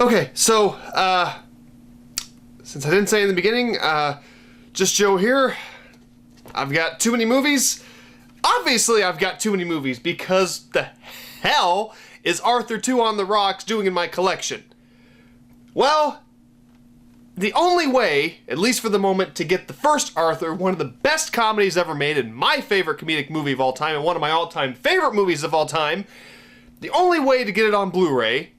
Okay, so, since I didn't say in the beginning, just Joe here. I've got too many movies. Obviously, I've got too many movies because the hell is Arthur 2 on the Rocks doing in my collection? Well, the only way, at least for the moment, to get the first Arthur, one of the best comedies ever made and my favorite comedic movie of all time and one of my all-time favorite movies of all time, the only way to get it on Blu-ray,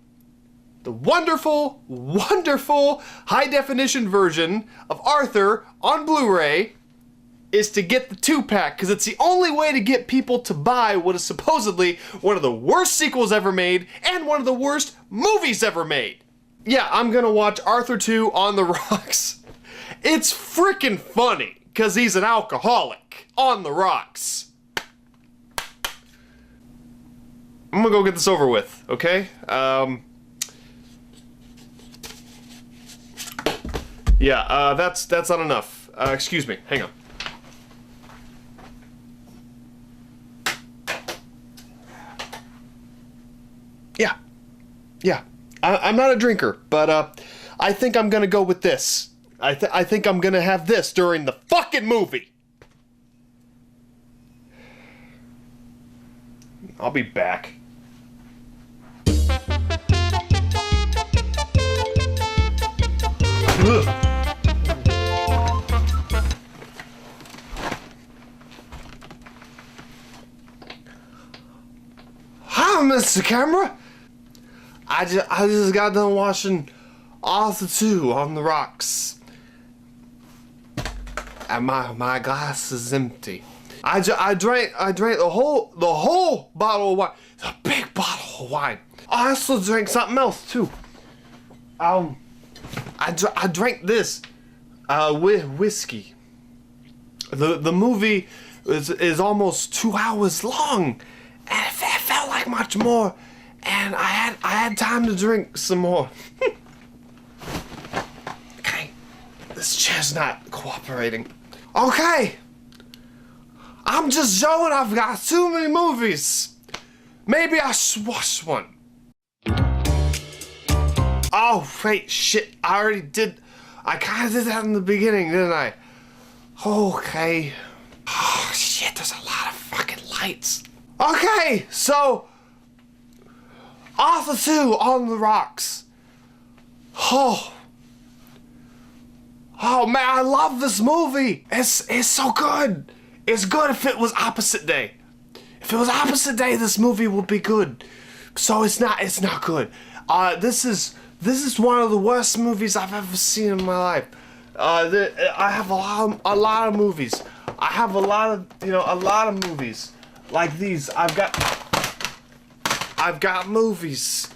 the wonderful, wonderful high-definition version of Arthur on Blu-ray, is to get the 2-pack, because it's the only way to get people to buy what is supposedly one of the worst sequels ever made and one of the worst movies ever made. Yeah, I'm gonna watch Arthur 2 on the Rocks. It's freaking funny, because he's an alcoholic on the rocks. I'm gonna go get this over with, okay? That's not enough. Excuse me, hang on. Yeah. I'm not a drinker, but I think I'm gonna go with this. I think I'm gonna have this during the fucking movie. I'll be back. Ugh. Hi, Mr. Camera. I just got done watching Arthur 2 on the Rocks, and my glass is empty. I drank the whole bottle of wine. It's a big bottle of wine. I also drank something else too. I drank this whiskey. The movie is almost 2 hours long, and it felt like much more. And I had time to drink some more. Okay, this chair's not cooperating. Okay, I'm just Joe and I've got too many movies. Maybe I should watch one. Oh wait, shit! I already did. I kind of did that in the beginning, didn't I? Okay. Oh shit! There's a lot of fucking lights. Okay, so. Arthur 2 on the Rocks. Oh man, I love this movie. It's so good. It's good if it was opposite day. If it was opposite day, this movie would be good. So it's not good. This is one of the worst movies I've ever seen in my life. I have a lot of movies. I have a lot of movies like these. I've got movies.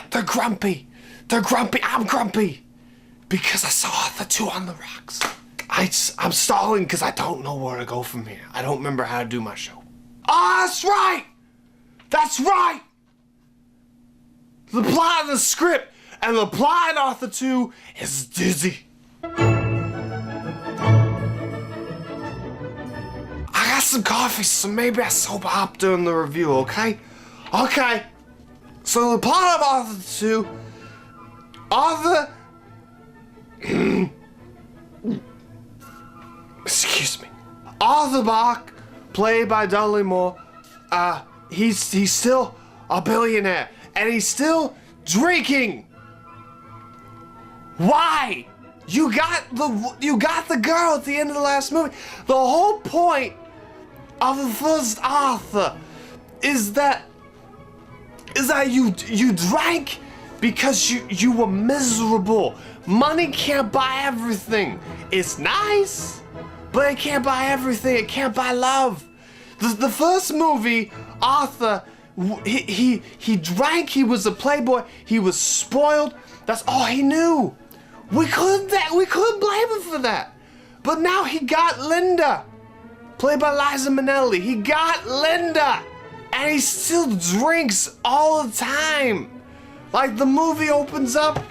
They're grumpy. I'm grumpy. Because I saw the 2 on the Rocks. I'm stalling because I don't know where to go from here. I don't remember how to do my show. Oh, that's right! The plot of the script and the plot in Arthur 2 is dizzy. I got some coffee, so maybe I sober up during the review, okay? Okay, so the plot of Arthur 2, excuse me, Arthur Bach, played by Dudley Moore, he's still a billionaire, and he's still drinking. Why? You got the girl at the end of the last movie. The whole point of the first Arthur is that you drank because you were miserable. Money can't buy everything. It's nice, but it can't buy everything. It can't buy love. The first movie, Arthur, he drank. He was a playboy. He was spoiled. That's all he knew. We couldn't blame him for that. But now he got Linda, played by Liza Minnelli. He got Linda. And he still drinks all the time. Like, the movie opens up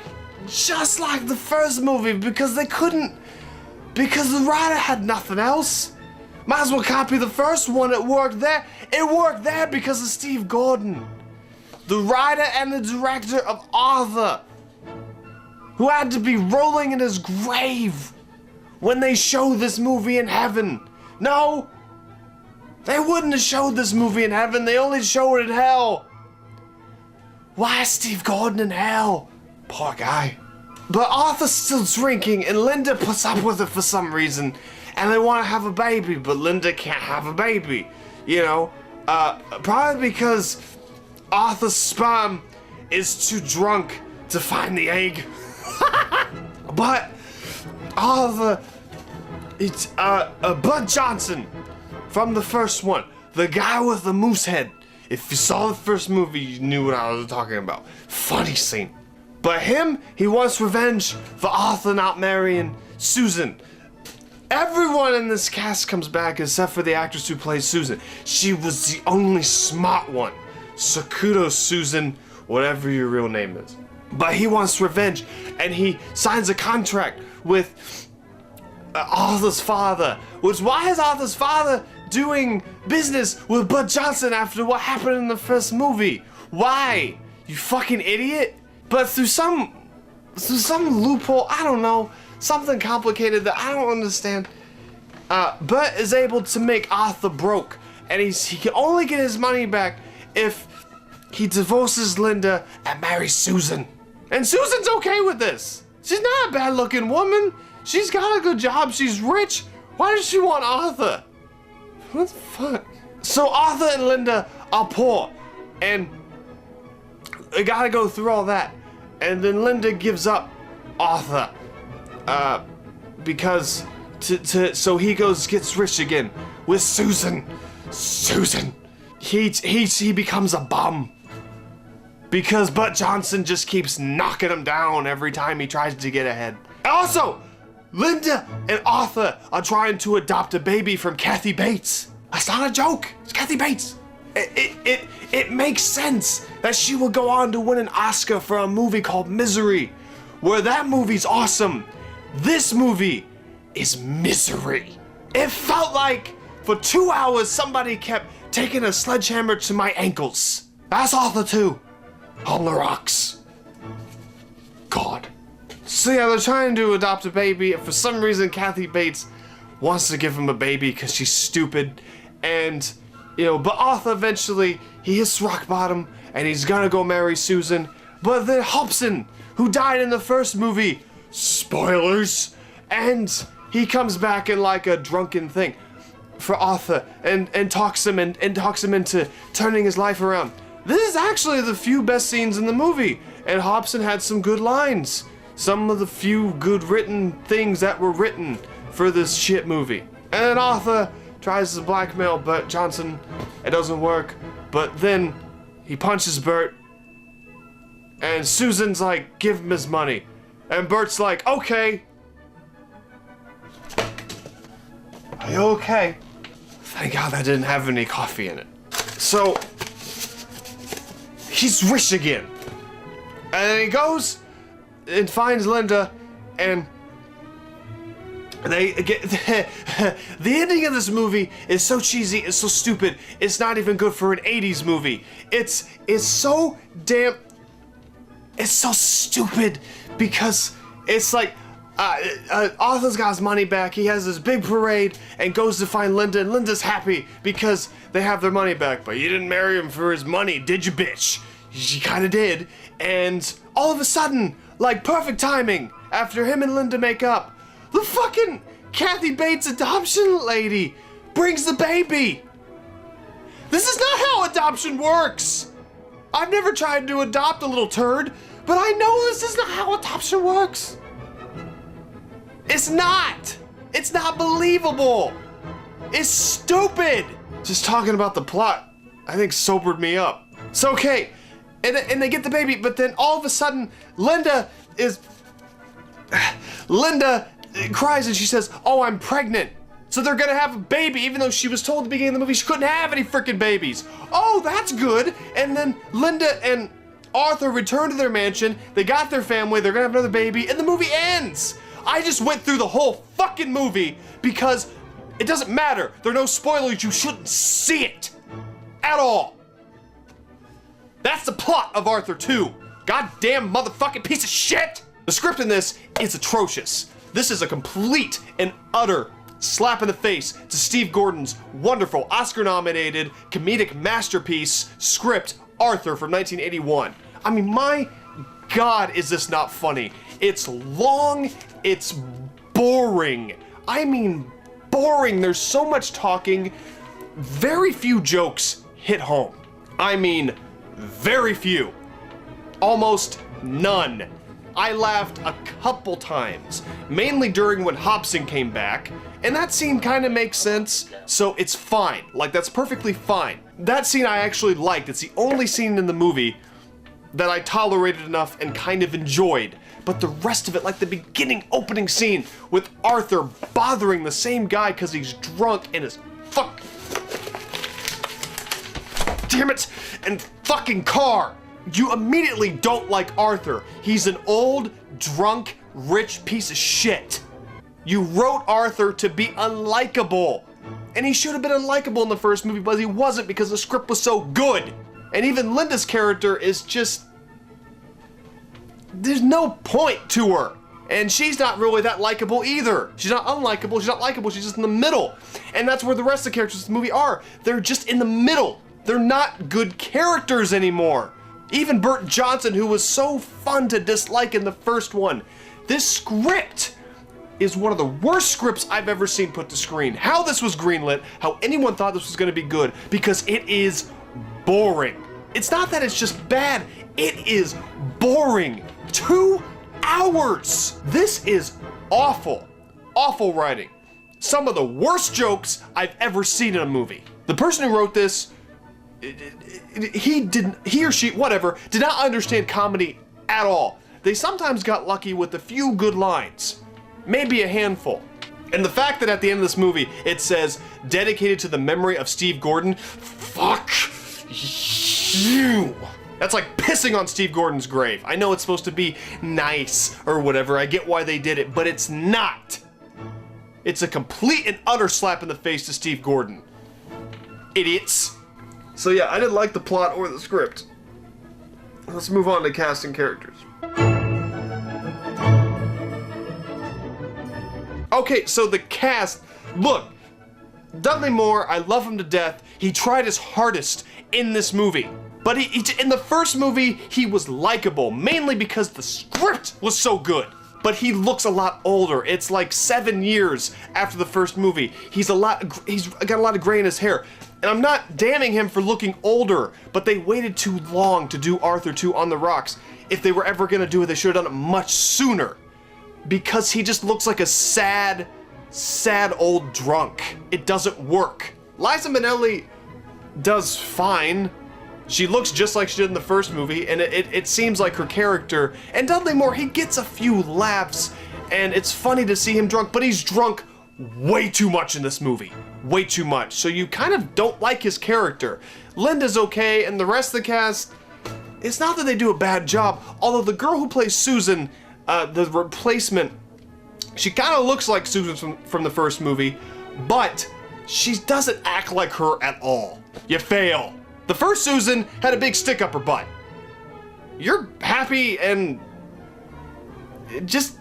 just like the first movie because the writer had nothing else. Might as well copy the first one. It worked there. It worked there because of Steve Gordon. the writer and the director of Arthur, who had to be rolling in his grave when they showed this movie in heaven. No, they wouldn't have showed this movie in heaven. They only showed it in hell. Why is Steve Gordon in hell? Poor guy. But Arthur's still drinking, and Linda puts up with it for some reason. And they want to have a baby, but Linda can't have a baby. You know, probably because Arthur's sperm is too drunk to find the egg. But Arthur, it's Bud Johnson from the first one, the guy with the moose head. If you saw the first movie, you knew what I was talking about. Funny scene. But he wants revenge for Arthur not marrying Susan. Everyone in this cast comes back except for the actress who plays Susan. She was the only smart one. So kudos, Susan, whatever your real name is. But he wants revenge, and he signs a contract with Arthur's father. Why is Arthur's father doing business with Bud Johnson after what happened in the first movie? Why? You fucking idiot? But through some loophole, I don't know, something complicated that I don't understand, Bud is able to make Arthur broke, and he can only get his money back if he divorces Linda and marries Susan. And Susan's okay with this. She's not a bad-looking woman. She's got a good job. She's rich. Why does she want Arthur? What the fuck? So Arthur and Linda are poor, and they gotta go through all that. And then Linda gives up Arthur, because so he gets rich again with Susan. He becomes a bum because Bud Johnson just keeps knocking him down every time he tries to get ahead. Also, Linda and Arthur are trying to adopt a baby from Kathy Bates. That's not a joke. It's Kathy Bates. It makes sense that she will go on to win an Oscar for a movie called Misery, where that movie's awesome. This movie is misery. It felt like for 2 hours somebody kept taking a sledgehammer to my ankles. That's Arthur 2 on the rocks. God. So yeah, they're trying to adopt a baby. For some reason, Kathy Bates wants to give him a baby because she's stupid. And, you know, but Arthur eventually, he hits rock bottom and he's gonna go marry Susan. But then Hobson, who died in the first movie, spoilers, and he comes back in like a drunken thing for Arthur and talks him into turning his life around. This is actually the few best scenes in the movie, and Hobson had some good lines. Some of the few good written things that were written for this shit movie. And then Arthur tries to blackmail Burt Johnson. It doesn't work. But then he punches Burt. And Susan's like, give him his money. And Burt's like, okay. Are you okay? Thank God that didn't have any coffee in it. So, he's rich again. And then he goes and finds Linda, and they get the ending of this movie is so cheesy, it's so stupid, it's not even good for an 80s movie. It's so damn, it's so stupid because it's like Arthur's got his money back, he has this big parade and goes to find Linda, and Linda's happy because they have their money back. But you didn't marry him for his money, did you, bitch? She kinda did. And all of a sudden, like perfect timing, after him and Linda make up, the fucking Kathy Bates adoption lady brings the baby. This is not how adoption works. I've never tried to adopt a little turd, but I know this is not how adoption works. It's not. It's not believable. It's stupid. Just talking about the plot, I think, sobered me up. So, okay, and they get the baby, but then all of a sudden, Linda cries and she says, oh, I'm pregnant. So they're gonna have a baby, even though she was told at the beginning of the movie she couldn't have any freaking babies. Oh, that's good. And then Linda and Arthur return to their mansion, they got their family, they're gonna have another baby, and the movie ends. I just went through the whole fucking movie because it doesn't matter. There are no spoilers, you shouldn't see it at all. That's the plot of Arthur 2. Goddamn motherfucking piece of shit! The script in this is atrocious. This is a complete and utter slap in the face to Steve Gordon's wonderful Oscar-nominated comedic masterpiece script, Arthur, from 1981. I mean, my God, is this not funny? It's long, it's boring. I mean, boring. There's so much talking, very few jokes hit home. I mean, very few. Almost none. I laughed a couple times, mainly during when Hobson came back, and that scene kind of makes sense, so it's fine. Like, that's perfectly fine. That scene I actually liked. It's the only scene in the movie that I tolerated enough and kind of enjoyed. But the rest of it, like the beginning opening scene with Arthur bothering the same guy because he's drunk in his damn it, and fucking car. You immediately don't like Arthur. He's an old, drunk, rich piece of shit. You wrote Arthur to be unlikable. And he should have been unlikable in the first movie, but he wasn't because the script was so good. And even Linda's character is just... there's no point to her. And she's not really that likable either. She's not unlikable, she's not likable, she's just in the middle. And that's where the rest of the characters in the movie are. They're just in the middle. They're not good characters anymore. Even Bert Johnson, who was so fun to dislike in the first one. This script is one of the worst scripts I've ever seen put to screen. How this was greenlit, how anyone thought this was gonna be good, because it is boring. It's not that it's just bad, it is boring. 2 hours. This is awful, awful writing. Some of the worst jokes I've ever seen in a movie. The person who wrote this, he or she, whatever, did not understand comedy at all. They sometimes got lucky with a few good lines, maybe a handful. And the fact that at the end of this movie, it says, dedicated to the memory of Steve Gordon, fuck you. That's like pissing on Steve Gordon's grave. I know it's supposed to be nice or whatever, I get why they did it, but it's not. It's a complete and utter slap in the face to Steve Gordon. Idiots. So yeah, I didn't like the plot or the script. Let's move on to casting characters. Okay, so the cast, look, Dudley Moore, I love him to death. He tried his hardest in this movie. But in the first movie, he was likable, mainly because the script was so good. But he looks a lot older. It's like 7 years after the first movie. He's got a lot of gray in his hair. And I'm not damning him for looking older, but they waited too long to do Arthur 2 on the Rocks. If they were ever gonna do it, they should have done it much sooner. Because he just looks like a sad, sad old drunk. It doesn't work. Liza Minnelli does fine. She looks just like she did in the first movie, and it seems like her character. And Dudley Moore, he gets a few laughs, and it's funny to see him drunk, but he's drunk way too much in this movie. Way too much. So you kind of don't like his character. Linda's okay, and the rest of the cast, it's not that they do a bad job, although the girl who plays Susan, the replacement, she kind of looks like Susan from the first movie, but she doesn't act like her at all. You fail. The first Susan had a big stick up her butt. You're happy and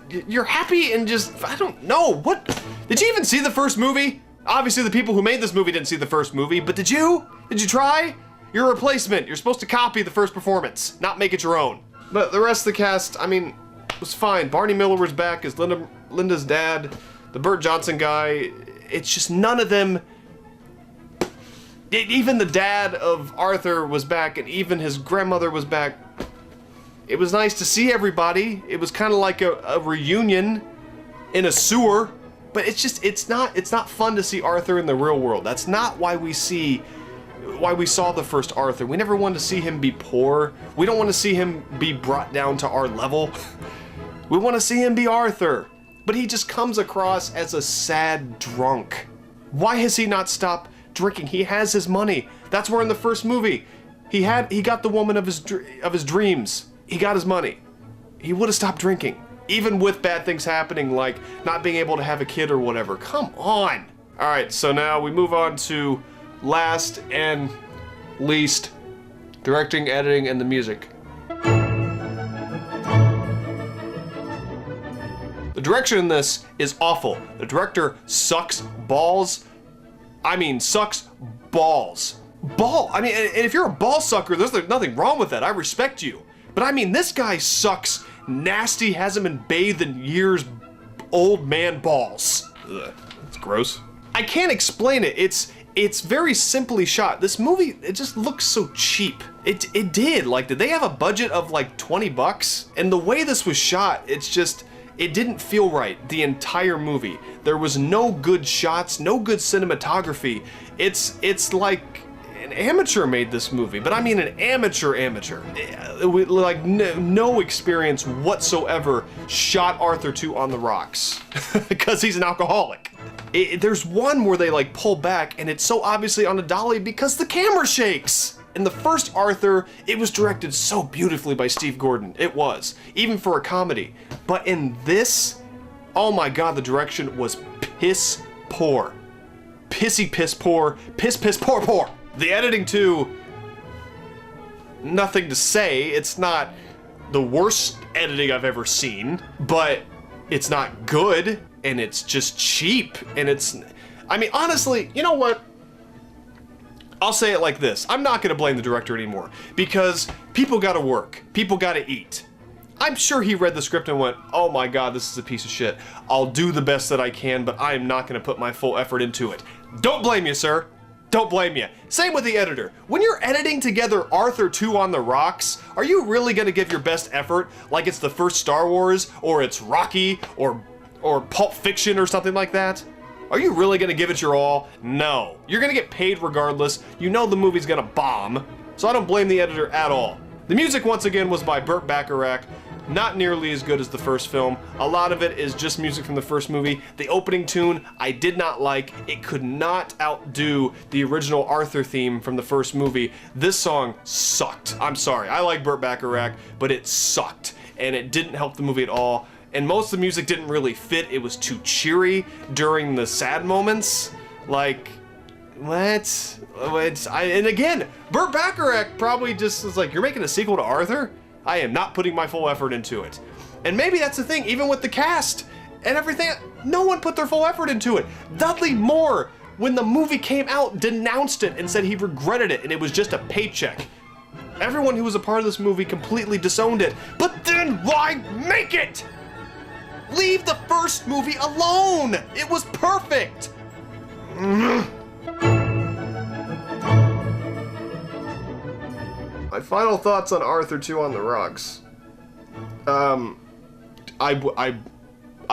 you're happy and just, I don't know, what? Did you even see the first movie? Obviously the people who made this movie didn't see the first movie, but did you? Did you try? You're a replacement. You're supposed to copy the first performance, not make it your own. But the rest of the cast, I mean, was fine. Barney Miller was back as Linda's dad. The Bert Johnson guy, it's just none of them. Even the dad of Arthur was back, and even his grandmother was back. It was nice to see everybody. It was kind of like a reunion in a sewer, but it's not fun to see Arthur in the real world. That's not why we saw the first Arthur. We never wanted to see him be poor. We don't want to see him be brought down to our level. We want to see him be Arthur, but he just comes across as a sad drunk. Why has he not stopped drinking? He has his money. That's where in the first movie, he got the woman of his dreams. He got his money. He would have stopped drinking, even with bad things happening, like not being able to have a kid or whatever. Come on. All right, so now we move on to last and least Directing, editing, and the music. The direction in this is awful. The director sucks balls. I mean, sucks balls. I mean, and if you're a ball sucker, there's nothing wrong with that. I respect you. But I mean, this guy sucks nasty, hasn't been bathed in years, old man balls. Ugh, that's gross. I can't explain it. It's very simply shot. This movie, it just looks so cheap. It did. Like, did they have a budget of like 20 bucks? And the way this was shot, it didn't feel right the entire movie. There was no good shots, no good cinematography. It's like an amateur made this movie, but I mean an amateur. Like no experience whatsoever shot Arthur 2 on the rocks because he's an alcoholic. There's one where they like pull back and it's so obviously on a dolly because the camera shakes. In the first Arthur, it was directed so beautifully by Steve Gordon. It was, even for a comedy. But in this, oh my god, the direction was piss poor. Pissy piss poor, piss poor. The editing too, nothing to say. It's not the worst editing I've ever seen, but it's not good, and it's just cheap, and I mean, honestly, you know what? I'll say it like this. I'm not gonna blame the director anymore, because people gotta work. People gotta eat. I'm sure he read the script and went, oh my god, this is a piece of shit. I'll do the best that I can, but I am not gonna put my full effort into it. Don't blame you, sir. Don't blame you. Same with the editor. When you're editing together Arthur 2 on the rocks, are you really gonna give your best effort like it's the first Star Wars, or it's Rocky, or Pulp Fiction or something like that? Are you really gonna give it your all? No. You're gonna get paid regardless. You know the movie's gonna bomb, so I don't blame the editor at all. The music, once again, was by Burt Bacharach. Not nearly as good as the first film. A lot of it is just music from the first movie. The opening tune I did not like. It could not outdo the original Arthur theme from the first movie. This song sucked. I'm sorry. I like Burt Bacharach, but it sucked. And it didn't help the movie at all. And most of the music didn't really fit. It was too cheery during the sad moments. Like, what? And again, Burt Bacharach probably just was like, you're making a sequel to Arthur? I am not putting my full effort into it. And maybe that's the thing, even with the cast and everything, no one put their full effort into it. Dudley Moore, when the movie came out, denounced it and said he regretted it and it was just a paycheck. Everyone who was a part of this movie completely disowned it. But then why make it? Leave the first movie alone. It was perfect. My final thoughts on Arthur 2 on the rocks. I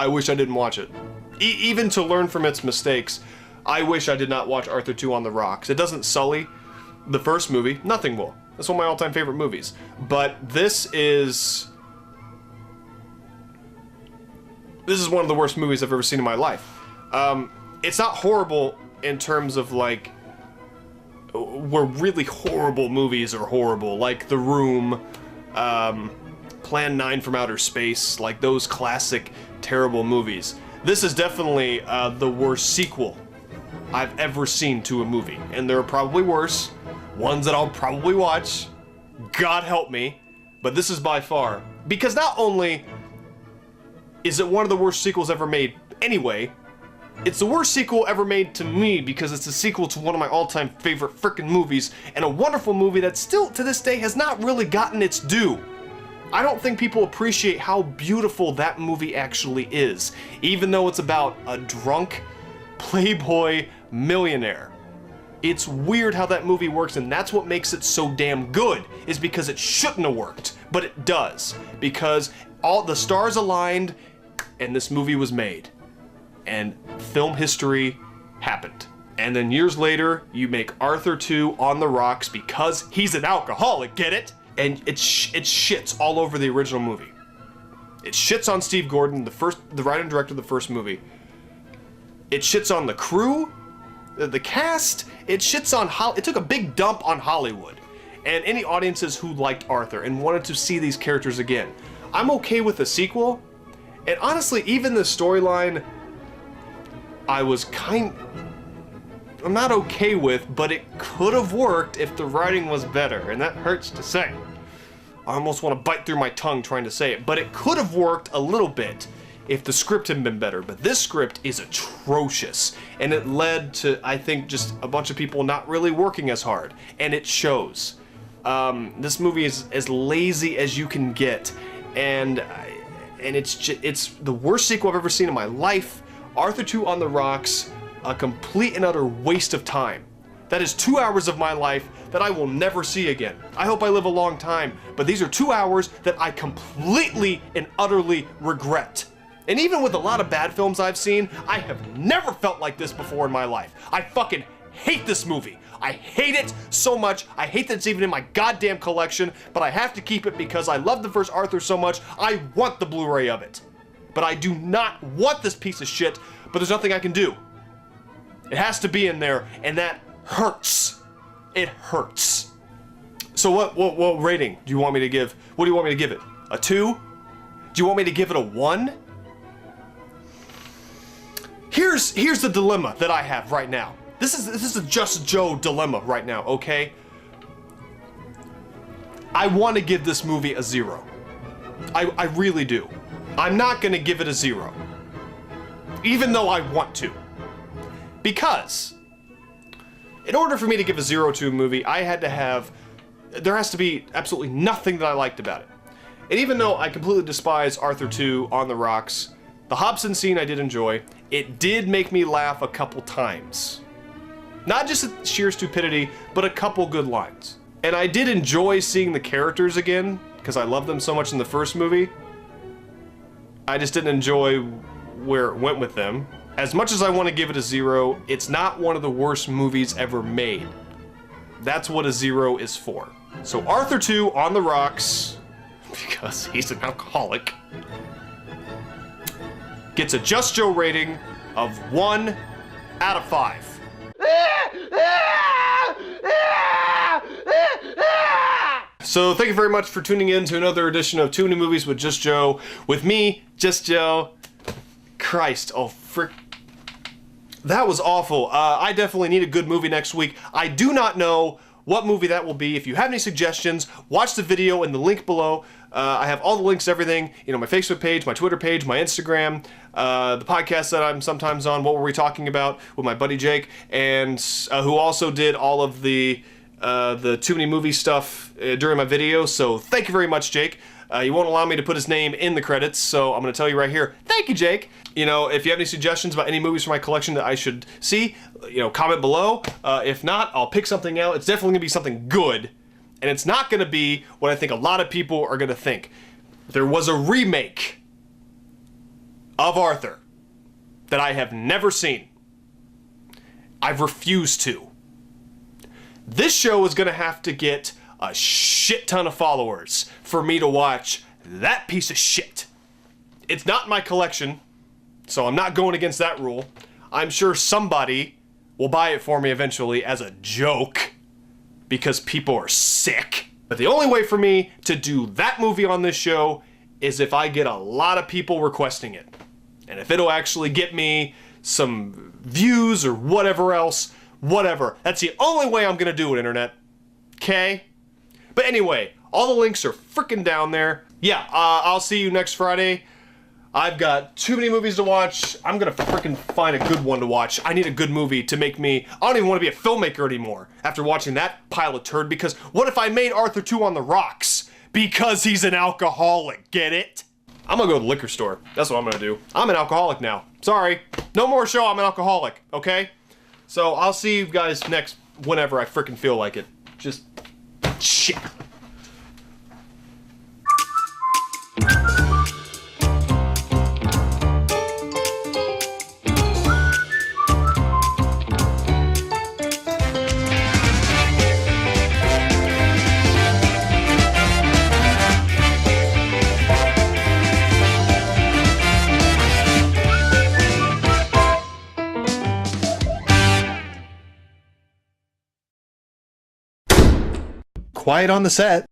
wish I didn't watch it. Even to learn from its mistakes, I wish I did not watch Arthur 2 on the rocks. It doesn't sully the first movie. Nothing will. That's one of my all-time favorite movies. But this is one of the worst movies I've ever seen in my life. It's not horrible in terms of like where really horrible movies are horrible, like The Room, Plan 9 from Outer Space, like those classic terrible movies. This is definitely the worst sequel I've ever seen to a movie, and there are probably worse, ones that I'll probably watch, God help me, but this is by far, because not only is it one of the worst sequels ever made anyway, it's the worst sequel ever made to me because it's a sequel to one of my all-time favorite frickin' movies, and a wonderful movie that still, to this day, has not really gotten its due. I don't think people appreciate how beautiful that movie actually is, even though it's about a drunk playboy millionaire. It's weird how that movie works, and that's what makes it so damn good, is because it shouldn't have worked, but it does, because all the stars aligned, and this movie was made. And film history happened. And then years later, you make Arthur 2 on the rocks because he's an alcoholic, get it? And it shits all over the original movie. It shits on Steve Gordon, the writer and director of the first movie. It shits on the crew, the cast. It shits on it took a big dump on Hollywood and any audiences who liked Arthur and wanted to see these characters again. I'm okay with a sequel, and honestly, even the storyline, I was not okay with, but it could have worked if the writing was better, and that hurts to say. I almost want to bite through my tongue trying to say it, but it could have worked a little bit if the script had been better. But this script is atrocious, and it led to, I think, just a bunch of people not really working as hard, and it shows. This movie is as lazy as you can get, and it's the worst sequel I've ever seen in my life. Arthur 2 on the Rocks, a complete and utter waste of time. That is 2 hours of my life that I will never see again. I hope I live a long time, but these are 2 hours that I completely and utterly regret. And even with a lot of bad films I've seen, I have never felt like this before in my life. I fucking hate this movie. I hate it so much. I hate that it's even in my goddamn collection, but I have to keep it because I love the first Arthur so much. I want the Blu-ray of it. But I do not want this piece of shit, but there's nothing I can do. It has to be in there, and that hurts. It hurts. So what rating do you want me to give? What do you want me to give it? A 2? Do you want me to give it a 1? Here's the dilemma that I have right now. This is a Just Joe dilemma right now, okay? I want to give this movie a 0. I really do. I'm not gonna give it a 0. Even though I want to. Because in order for me to give a 0 to a movie, there has to be absolutely nothing that I liked about it. And even though I completely despise Arthur 2 on the Rocks, the Hobson scene I did enjoy. It did make me laugh a couple times. Not just at sheer stupidity, but a couple good lines. And I did enjoy seeing the characters again, because I loved them so much in the first movie. I just didn't enjoy where it went with them. As much as I want to give it a 0, it's not one of the worst movies ever made. That's what a 0 is for. So Arthur 2 on the Rocks, because he's an alcoholic, gets a Just Joe rating of 1 out of 5. So thank you very much for tuning in to another edition of Too Many Movies with Just Joe. With me, Just Joe. Christ, oh frick. That was awful. I definitely need a good movie next week. I do not know what movie that will be. If you have any suggestions, watch the video in the link below. I have all the links, everything, you know, my Facebook page, my Twitter page, my Instagram, the podcast that I'm sometimes on, What Were We Talking About, with my buddy Jake, and who also did all of the Too Many Movie stuff during my video. So thank you very much, Jake. He won't allow me to put his name in the credits, so I'm going to tell you right here, thank you, Jake. You know, if you have any suggestions about any movies from my collection that I should see, you know, comment below. If not, I'll pick something out. It's definitely going to be something good, and it's not going to be what I think a lot of people are going to think. There was a remake of Arthur that I have never seen. I've refused to. This show is going to have to get a shit ton of followers for me to watch that piece of shit. It's not in my collection, so I'm not going against that rule. I'm sure somebody will buy it for me eventually as a joke because people are sick. But the only way for me to do that movie on this show is if I get a lot of people requesting it. And if it'll actually get me some views or whatever else, whatever. That's the only way I'm gonna do it, internet. Okay? But anyway, all the links are freaking down there. Yeah, I'll see you next Friday. I've got too many movies to watch. I'm gonna freaking find a good one to watch. I need a good movie to make me... I don't even want to be a filmmaker anymore after watching that pile of turd, because what if I made Arthur 2 on the Rocks? Because he's an alcoholic, get it? I'm gonna go to the liquor store. That's what I'm gonna do. I'm an alcoholic now. Sorry. No more show, I'm an alcoholic, okay? So I'll see you guys next whenever I freaking feel like it. Just... shit. Quiet on the set.